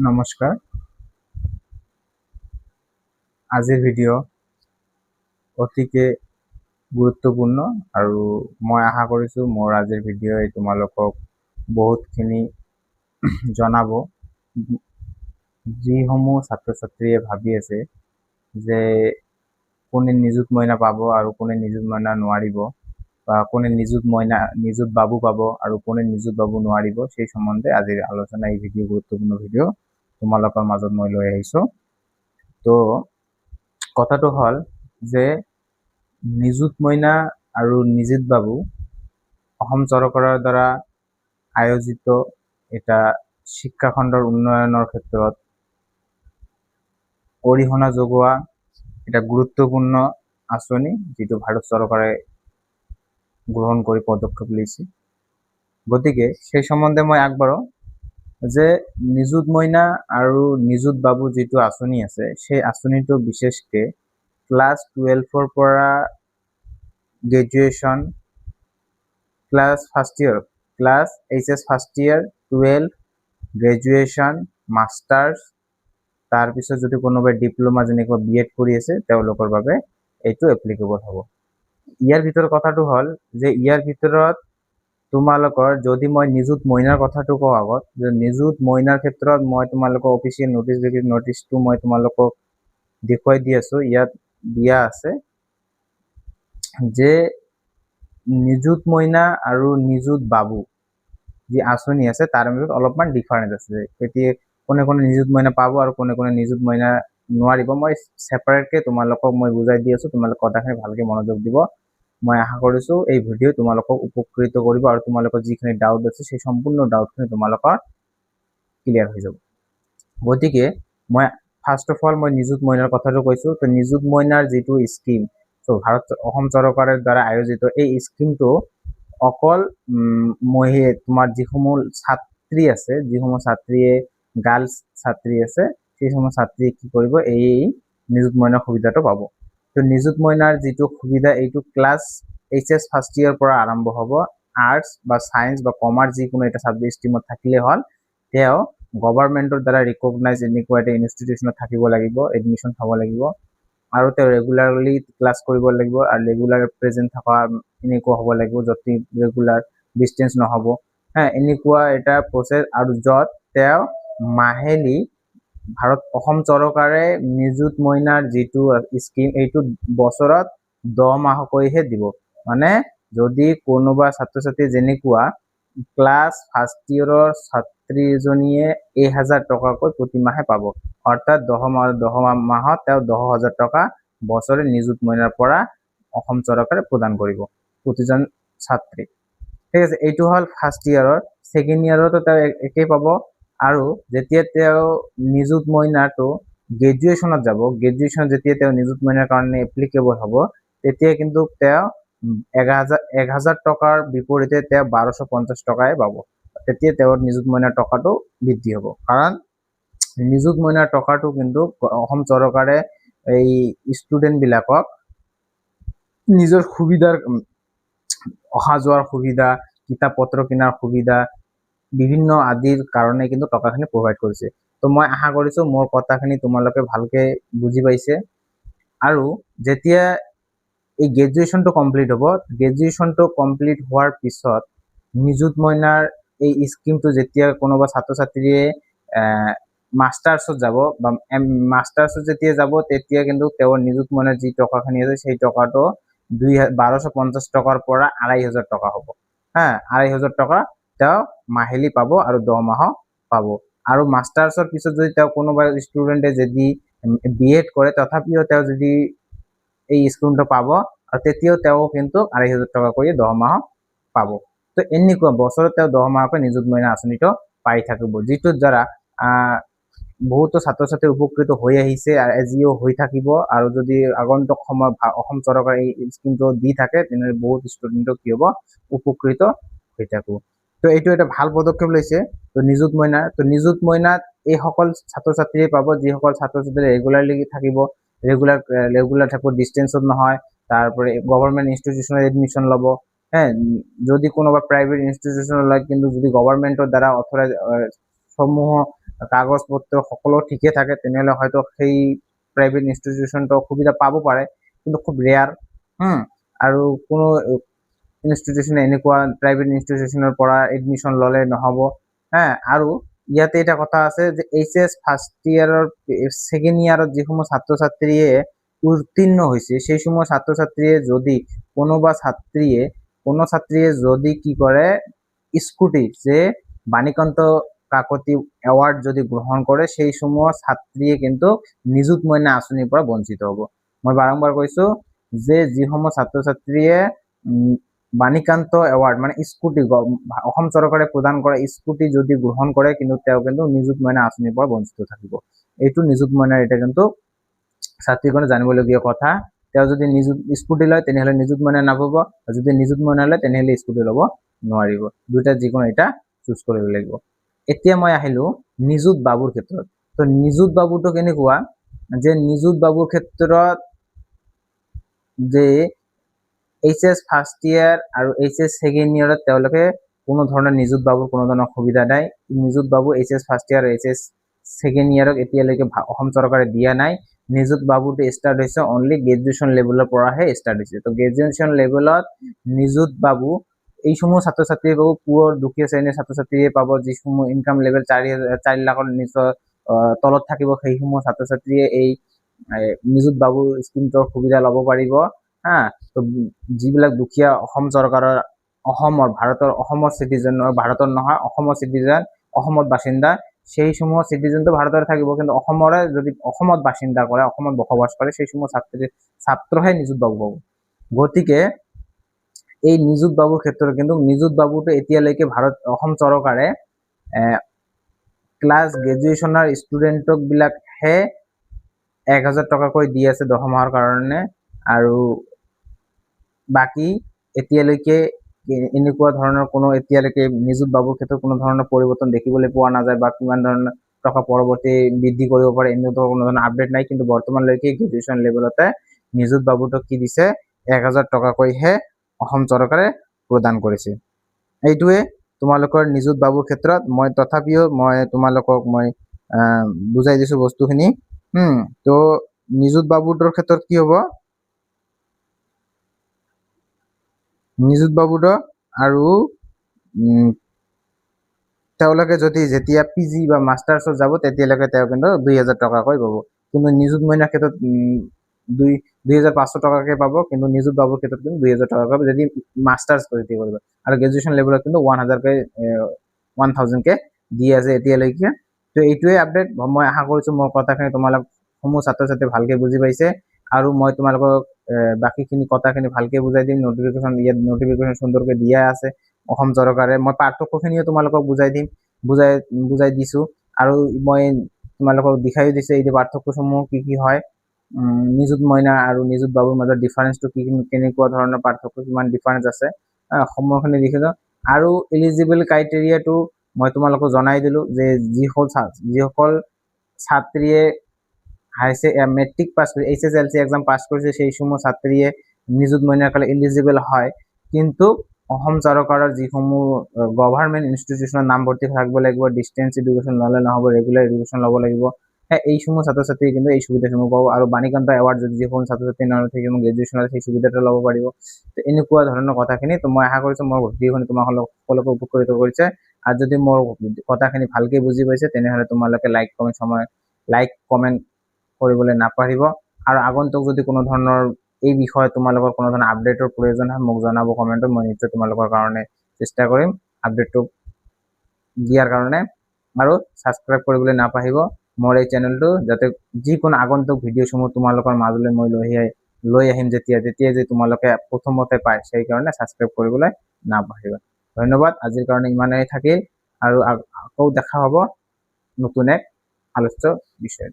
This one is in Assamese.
নমস্কাৰ। আজিৰ ভিডিঅ' অতিকে গুৰুত্বপূৰ্ণ আৰু মই আশা কৰিছোঁ মোৰ আজিৰ ভিডিঅ'ই তোমালোকক বহুতখিনি জনাব। যিসমূহ ছাত্ৰ ছাত্ৰীয়ে ভাবি আছে যে কোনে নিযুত মইনা পাব আৰু কোনে নিযুত মইনা নোৱাৰিব, বা কোনে নিযুত বাবু পাব আৰু কোনে নিযুত বাবু নোৱাৰিব, সেই সম্বন্ধে আজিৰ আলোচনা। এই ভিডিঅ' গুৰুত্বপূৰ্ণ ভিডিঅ' তোমালোকৰ মাজত মই লৈ আহিছোঁ। তো কথাটো হ'ল যে নিযুত মইনা আৰু নিযুত বাবু অসম চৰকাৰৰ দ্বাৰা আয়োজিত এটা শিক্ষাখণ্ডৰ উন্নয়নৰ ক্ষেত্ৰত অৰিহণা যোগোৱা এটা গুৰুত্বপূৰ্ণ আঁচনি, যিটো ভাৰত চৰকাৰে গ্ৰহণ কৰি পদক্ষেপ লৈছে। গতিকে সেই সম্বন্ধে মই আগবাঢ়ো যে নিযুত মইনা আৰু নিযুত বাবু যিটো আঁচনি আছে, সেই আঁচনিটো বিশেষকৈ ক্লাছ 12ৰ পৰা graduation, class first year, class HS first year, 12 graduation, masters, তাৰপিছত যদি কোনোবাই ডিপ্ল'মা যেনেকুৱা BEd কৰি আছে তেওঁলোকৰ বাবে এইটো এপ্লিকেবল হ'ব। ইয়াৰ ভিতৰত কথাটো হ'ল যে ইয়াৰ ভিতৰত তোমালোকৰ, যদি মই নিযুত মইনাৰ কথাটো কওঁ আগত, যে নিযুত মইনাৰ ক্ষেত্ৰত মই তোমালোকক অফিচিয়েল নটিচটো মই তোমালোকক দেখুৱাই দি আছোঁ। ইয়াত দিয়া আছে যে নিযুত মইনা আৰু নিযুত বাবু যি আঁচনি আছে তাৰ মাজত অলপমান ডিফাৰেঞ্চ আছে। এতিয়া কোনে কোনে নিযুত মইনা পাব আৰু কোনে কোনে নিযুত মইনা নোৱাৰিব, মই ছেপাৰেটকৈ তোমালোকক মই বুজাই দি আছোঁ। তোমালোক কথাখিনি ভালকৈ মনোযোগ দিব। মই আশা কৰিছোঁ এই ভিডিঅ' তোমালোকক উপকৃত কৰিব আৰু তোমালোকৰ যিখিনি ডাউট আছে সেই সম্পূৰ্ণ ডাউটখিনি তোমালোকৰ ক্লিয়াৰ হৈ যাব। গতিকে মই ফাৰ্ষ্ট অফ অল মই নিযুত মইনাৰ কথাটো কৈছোঁ। তো নিযুত মইনাৰ যিটো স্কিম, অসম চৰকাৰৰ দ্বাৰা আয়োজিত এই স্কিমটো অকল তোমাৰ যিসমূহ ছাত্ৰী আছে, যিসমূহ ছাত্ৰীয়ে গাৰ্লছ ছাত্ৰী আছে, সেইসমূহ ছাত্ৰীয়ে কি কৰিব, এই নিযুত মইনাৰ সুবিধাটো পাব। তো নিযুত মইনাৰ যিটো সুবিধা, এইটো ক্লাছ HS ফাৰ্ষ্ট ইয়েৰ পৰা আৰম্ভ হ'ব। আৰ্টছ বা ছায়েন্স বা কমাৰ্চ যিকোনো এটা ছাবজেক্ট ষ্ট্ৰীমত থাকিলে হ'ল। তেওঁ গভৰ্ণমেণ্টৰ দ্বাৰা ৰিকগনাইজ এনেকুৱা এটা ইনষ্টিটিউচনত থাকিব লাগিব, এডমিশ্যন হ'ব লাগিব, আৰু তেওঁ ৰেগুলাৰলি ক্লাছ কৰিব লাগিব আৰু ৰেগুলাৰ প্ৰেজেণ্ট থকা এনেকুৱা হ'ব লাগিব, য'ত ৰেগুলাৰ ডিষ্টেঞ্চ নহ'ব। এনেকুৱা এটা প্ৰচেছ, আৰু য'ত তেওঁ মাহিলী অসম চৰকাৰে নিযুত মইনাৰ যিটো স্কিম, এইটো বছৰত 10 মাহকৈহে দিব। মানে যদি কোনোবা ছাত্ৰ ছাত্ৰী যেনেকুৱা ক্লাছ ফাৰ্ষ্ট ইয়েৰৰ ছাত্ৰীজনীয়ে 1000 টকাকৈ প্ৰতি মাহে পাব, অৰ্থাৎ 10 মাহত তেওঁ 10,000 টকা বছৰে নিযুত মইনাৰ পৰা অসম চৰকাৰে প্ৰদান কৰিব প্ৰতিজন ছাত্ৰী। ঠিক আছে, এইটো হ'ল ফাৰ্ষ্ট ইয়েৰৰ। ছেকেণ্ড ইয়েৰতো তেওঁ একেই পাব। আৰু যেতিয়া তেওঁ নিযুত মইনাটো গ্ৰেজুৱেশ্যনত যাব, গ্ৰেজুৱেশ্যন যেতিয়া তেওঁ নিযুত মইনাৰ কাৰণে এপ্লিকেবল হ'ব, তেতিয়া কিন্তু তেওঁ 1000 টকাৰ বিপৰীতে তেওঁ 1250 টকাই পাব। তেতিয়া তেওঁৰ নিযুত মইনাৰ টকাটো বৃদ্ধি হ'ব। কাৰণ নিযুত মইনাৰ টকাটো কিন্তু অসম চৰকাৰে এই ষ্টুডেণ্টবিলাকক নিজৰ সুবিধাৰ, অহা যোৱাৰ সুবিধা, কিতাপ পত্ৰ কিনাৰ সুবিধা, বিভিন্ন আদিৰ কাৰণে কিন্তু টকাখিনি প্ৰভাইড কৰিছে। তো মই আশা কৰিছোঁ মোৰ কথাখিনি তোমালোকে ভালকৈ বুজি পাইছে। আৰু যেতিয়া এই গ্ৰেজুৱেশ্যনটো কমপ্লিট হ'ব, গ্ৰেজুৱেশ্যনটো কমপ্লিট হোৱাৰ পিছত নিযুত মইনাৰ এই স্কিমটো যেতিয়া কোনোবা ছাত্ৰ ছাত্ৰীয়ে মাষ্টাৰ্ছত যাব, বা মাষ্টাৰ্ছত যেতিয়া যাব, তেতিয়া কিন্তু তেওঁৰ নিযুত মইনাৰ যি টকাখিনি আছে সেই টকাটো 1250 টকাৰ পৰা 2500 টকা হ'ব। 2500 টকা তেওঁ মাহিলী পাব আৰু 10 মাহ পাব। আৰু মাষ্টাৰ্ছৰ পিছত যদি তেওঁ কোনোবা ষ্টুডেণ্টে যদি BEd কৰে, তথাপিও তেওঁ যদি এই স্কিমটো পাব, আৰু তেতিয়াও তেওঁ কিন্তু 2500 টকা কৰি 10 মাহ পাব। তো এনেকুৱা বছৰত তেওঁ 10 মাহকৈ নিযুত মইনা আঁচনিটো পাই থাকিব, যিটোৰ দ্বাৰা বহুতো ছাত্ৰ ছাত্ৰী উপকৃত হৈ আহিছে, আজিও হৈ থাকিব। আৰু যদি আগন্তুক সময়ত অসম চৰকাৰে এই স্কিমটো দি থাকে, তেনেহ'লে বহুত ষ্টুডেণ্টক কি হ'ব, উপকৃত হৈ থাকিব। তো এইটো এটা ভাল পদক্ষেপ লৈছে। তো নিযুত মইনাৰ, তো নিযুত মইনাত এইসকল ছাত্ৰ ছাত্ৰীয়ে পাব যিসকল ছাত্ৰ ছাত্ৰী ৰেগুলাৰলি থাকিব, ৰেগুলাৰ থাকিব, ডিষ্টেঞ্চত নহয়, তারপরে গভর্নমেন্ট ইনস্টিটিউশনে এডমিশন লব। হ্যাঁ, যদি কোনোবা প্রাইভেট ইনস্টিটিউশন লয়, কিন্তু যদি গভর্নমেন্টের দ্বারা অথরাইজ সমূহ কাগজ পত্ৰ সকলো ঠিকে থাকে তেনেহ'লে হয়তো সেই প্ৰাইভেট ইনষ্টিটিউশ্যনটো সুবিধা পাব পাৰে, কিন্তু খুব ৰেয়াৰ। আৰু কোনো ইনষ্টিটিউশ্যন এনেকুৱা প্ৰাইভেট ইনষ্টিটিউশ্যনৰ পৰা এডমিশ্যন ল'লে নহ'ব। আৰু ইয়াতে এটা কথা আছে যে HS ফাৰ্ষ্ট ইয়াৰৰ ছেকেণ্ড ইয়াৰত যিসমূহ ছাত্ৰ ছাত্ৰীয়ে উত্তীৰ্ণ হৈছে সেই সময় ছাত্ৰ ছাত্ৰীয়ে যদি কোনো ছাত্ৰীয়ে যদি কি কৰে স্কুটি যে বাণীকান্ত কাকতি এৱাৰ্ড যদি গ্ৰহণ কৰে সেই সময় ছাত্ৰীয়ে কিন্তু নিযুত মইনা আঁচনিৰ পৰা বঞ্চিত হ'ব। মই বাৰম্বাৰ কৈছো যে যিসমূহ ছাত্ৰ ছাত্ৰীয়ে বাণীকান্ত এৱাৰ্ড মানে স্কুটি অসম চৰকাৰে প্ৰদান কৰা স্কুটি যদি গ্ৰহণ কৰে কিন্তু তেওঁ কিন্তু নিযুত মইনা আঁচনিৰ পৰা বঞ্চিত থাকিব। এইটো নিযুত মইনাৰ এটা কিন্তু ছাত্ৰীগণে জানিবলগীয়া কথা। তেওঁ যদি নিযুত স্কুটি লয় তেনেহ'লে নিযুত মইনা নাপাব, আৰু যদি নিযুত মইনা লয় তেনেহ'লে স্কুটি ল'ব নোৱাৰিব। দুটা যিকোনো এটা চুজ কৰিব লাগিব। এতিয়া মই আহিলো নিযুত বাবুৰ ক্ষেত্ৰত। তো নিযুত বাবুটো কেনেকুৱা যে নিযুত বাবুৰ ক্ষেত্ৰত যে HS ফাৰ্ষ্ট ইয়াৰ আৰু HS ছেকেণ্ড ইয়াৰত তেওঁলোকে কোনো ধৰণৰ নিযুত বাবুৰ কোনো ধৰণৰ সুবিধা নাই। Nijut Babu HS first year HS second ইয়াৰক এতিয়ালৈকে অসম চৰকাৰে দিয়া নাই। নিযুত বাবুটো ষ্টাৰ্ট হৈছে অনলি গ্ৰেজুৱেশ্যন লেভেলৰ পৰাহে ষ্টাৰ্ট হৈছে। তো গ্ৰেজুৱেশ্যন লেভেলত নিযুত বাবু এইসমূহ ছাত্ৰ ছাত্ৰীয়ে পাব, পুৰৰ দুখীয়া শ্ৰেণীৰ ছাত্ৰ ছাত্ৰীয়ে পাব, যিসমূহ ইনকাম লেভেল 4 লাখৰ নিচৰ তলত থাকিব সেইসমূহ ছাত্ৰ ছাত্ৰীয়ে এই নিযুত বাবু স্কিমটোৰ সুবিধা ল'ব পাৰিব। তো যিবিলাক দুখীয়া অসম চৰকাৰৰ অসমৰ চিটিজেন, ভাৰতৰ নহয় অসমৰ চিটিজেন, অসমত বাসিন্দা, সেইসমূহ চিটিজেনটো ভাৰতৰে থাকিব, কিন্তু অসমৰে যদি অসমত বাসিন্দা কৰে, অসমত বসবাস কৰে সেইসমূহ ছাত্ৰহে নিযুত বাবু পাব। গতিকে এই নিযুত বাবুৰ ক্ষেত্ৰত কিন্তু নিযুত বাবুটো এতিয়ালৈকে অসম চৰকাৰে ক্লাছ গ্ৰেজুৱেশ্যনৰ ষ্টুডেণ্টক বিলাকহে 1000 টকাকৈ দি আছে দৰমহাৰ কাৰণে, আৰু বাকী এতিয়ালৈকে এনেকুৱা ধৰণৰ কোনো এতিয়ালৈকে নিযুত বাবুৰ ক্ষেত্ৰত কোনো ধৰণৰ পৰিৱৰ্তন দেখিবলৈ পোৱা নাযায়, বা কিমান ধৰণৰ টকা পৰৱৰ্তী বৃদ্ধি কৰিব পাৰে এনেকুৱা কোনো ধৰণৰ আপডেট নাই। কিন্তু বৰ্তমানলৈকে গ্ৰেজুৱেশ্যন লেভেলতে নিযুত বাবুটো কি দিছে 1000 টকাকৈহে অসম চৰকাৰে প্ৰদান কৰিছে। এইটোৱে তোমালোকৰ নিযুত বাবুৰ ক্ষেত্ৰত। তথাপিও মই তোমালোকক বুজাই দিছো বস্তুখিনি। তো নিযুত বাবুটোৰ ক্ষেত্ৰত কি হ'ব, নিযুত বাবুটো আৰু তেওঁলোকে যেতিয়া PG বা মাষ্টাৰ্ছত যাব তেতিয়ালৈকে তেওঁ কিন্তু 2000 টকাকৈ পাব। কিন্তু নিযুত মইনাৰ ক্ষেত্ৰত 2500 টকাকৈ পাব, কিন্তু নিযুত বাবুৰ ক্ষেত্ৰত কিন্তু 2000 টকাকৈ যদি মাষ্টাৰ্ছ কৰিব। আৰু গ্ৰেজুৱেশ্যন লেভেলত কিন্তু 1000কে দি আছে এতিয়ালৈকে। তো এইটোৱে আপডেট। মই আশা কৰিছো মোৰ কথাখিনি তোমালোক সমূহ ছাত্ৰ ছাত্ৰী ভালকে বুজি পাইছে, আৰু মই তোমালোকক বাকীখিনি কথাখিনি ভালকে বুজাই দিম। নটিফিকেশ্যন সুন্দৰকৈ দিয়া আছে অসম চৰকাৰে। মই পাৰ্থক্যখিনিও তোমালোকক বুজাই দিছো, আৰু মই তোমালোকক দেখাইও দিছো এই পাৰ্থক্যসমূহ কি হয়, নিযুত মইনা আৰু নিযুত বাবুৰ মাজত ডিফাৰেন্সটো কেনেকুৱা ধৰণৰ পাৰ্থক্য, কিমান ডিফাৰেন্স আছে সময়খিনি দেখিছো। আৰু এলিজিবল ক্ৰাইটেৰিয়াটো মই তোমালোকক জনাই দিলো যে যিসকল ছাত্ৰীয়ে মেট্ৰিক পাছ কৰি HSLC এক্সাম পাছ কৰিছে সেইসমূহ ছাত্ৰীয়ে নিযুত মইনাৰ কাৰণে এলিজিবল হয়। কিন্তু অসম চৰকাৰৰ যিসমূহ গভৰ্ণমেণ্ট ইনষ্টিটিউশ্যনৰ নামভৰ্তি থাকিব লাগিব, ডিষ্টেন্স এডুকেশ্যন ল'লে নহ'ব, ৰেগুলাৰ এডুকেশ্যন ল'ব লাগিব, এইসমূহ ছাত্ৰ ছাত্ৰীয়ে কিন্তু এই সুবিধাসমূহ পাব। আৰু বাণীকান্ত এৱাৰ্ড যদি যিসমূহ ছাত্ৰ ছাত্ৰী সেইসমূহ গ্ৰেজুৱেশ্যনত সেই সুবিধাটো ল'ব পাৰিব। তো এনেকুৱা ধৰণৰ কথাখিনি। তো মই আশা কৰিছো মোৰ ভিডিঅ'খিনি তোমালোকক সকলোকে উপকৃত কৰিছে। আৰু যদি মোৰ কথাখিনি ভালকে বুজি পাইছে তেনেহ'লে তোমালোকে লাইক কমেণ্ট কৰিবলৈ নাপাহৰিব। আৰু আগন্তুক যদি কোনো ধৰণৰ এই বিষয়ে তোমালোকৰ কোনো ধৰণৰ আপডেটৰ প্ৰয়োজন হয় মোক জনাব কমেণ্টত। মই নিশ্চয় তোমালোকৰ কাৰণে চেষ্টা কৰিম আপডেটটো দিয়াৰ কাৰণে। আৰু ছাবস্ক্ৰাইব কৰিবলৈ নাপাহৰিব মোৰ এই চেনেলটো, যাতে যিকোনো আগন্তুক ভিডিঅ'সমূহ তোমালোকৰ মাজলৈ মই লৈ আহিম যেতিয়া যে তোমালোকে প্ৰথমতে পায়, সেইকাৰণে ছাবস্ক্ৰাইব কৰিবলৈ নাপাহৰিবা। ধন্যবাদ। আজিৰ কাৰণে ইমানেই থাকিল, আৰু আকৌ দেখা হ'ব নতুন এক আলোচ্য বিষয়।